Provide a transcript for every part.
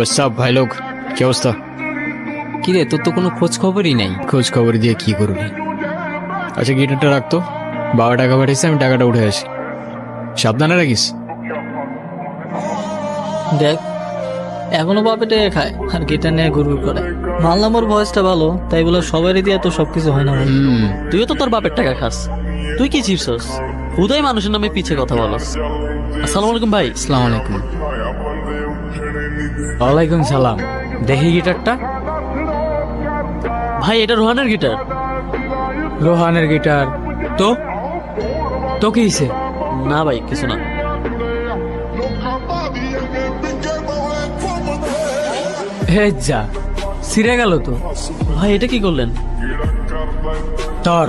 সব ভাই লোক, কি অবস্থা? কিরে, তোর তো কোনো খোঁজ খবরই নাই। খোঁজ খবর দিয়ে কি করবি? আচ্ছা গিটারটা রাখতো, বাবা টাকা পাঠিয়েছে, আমি টাকাটা উঠে আসি। সাবধানে রাখিস। দেখ, এখনো বাপে টেকে খায় আর গিটার নিয়ে ঘুরঘুর করে। মানলাম ওর ভয়েসটা ভালো, তাই বলে সবারই দিয়ে তো সবকিছু হয় না ভাই। তুইও তো তোর বাপের টাকা খাস, তুই কি চিপসস? হুদাই মানুষের নামে পিছে কথা বলস। আসসালামু আলাইকুম ভাই। আসসালামু আলাইকুম। ওয়ালাইকুম সালাম। দেখি গিটারটা। ভাই এটা রোহানের গিটার। রোহানের গিটার? তো তো কি হয়েছে? না ভাই, কিছু না। হে যা, ছিঁড়ে গেল তো। ভাই এটা কি করলেন? তোর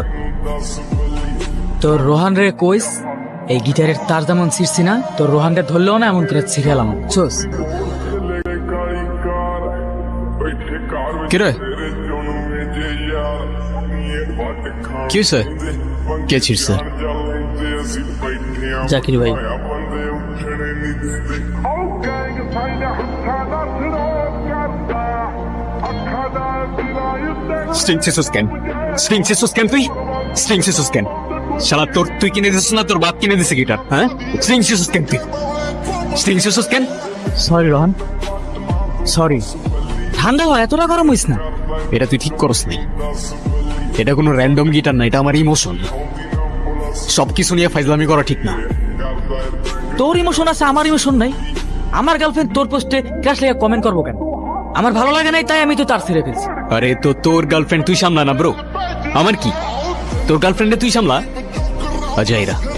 তোর রোহান রে কইস এই গিটারের তার যেমন ছিঁড়ছি না, তোর রোহানটা ধরলেও না এমন করে ছিঁড়েলাম। চোস কি রে, কি হয়েছে? কে ছিঁড়ছে? জাকির ভাই। স্ট্রিং সিসুস কেন? স্ট্রিং সিসুস কেন? স্ট্রিং সিসুস কেন? শালা তুই কিনে দিছিস না তোর বাপ কিনে দিছে গিটার? হ্যাঁ, স্ট্রিং সিসুস কেন তুই? স্ট্রিং সিসুস কেন? Sorry Rohan, sorry. ঠান্ডা হয়, এতটা গরম হইস না। এটা তুই ঠিক করস নি। এটা কোনো র্যান্ডম গিটার না, এটা আমার ইমোশন। সবকিছু নিয়ে ফাইজলামি করা ঠিক না। তোর ইমোশন আছে, আমার ইমোশন নাই। আমার গার্লফ্রেন্ড তোর পোস্টে ক্রাশ লেগে কমেন্ট করবো কেন? আমার ভালো লাগে নাই, তাই আমি তো তার ছেড়ে ফেলছি। আরে তো তোর গার্লফ্রেন্ড তুই সামলা না ব্রো। আমার কি, তোর গার্লফ্রেন্ডে তুই সামলা। অজয়রা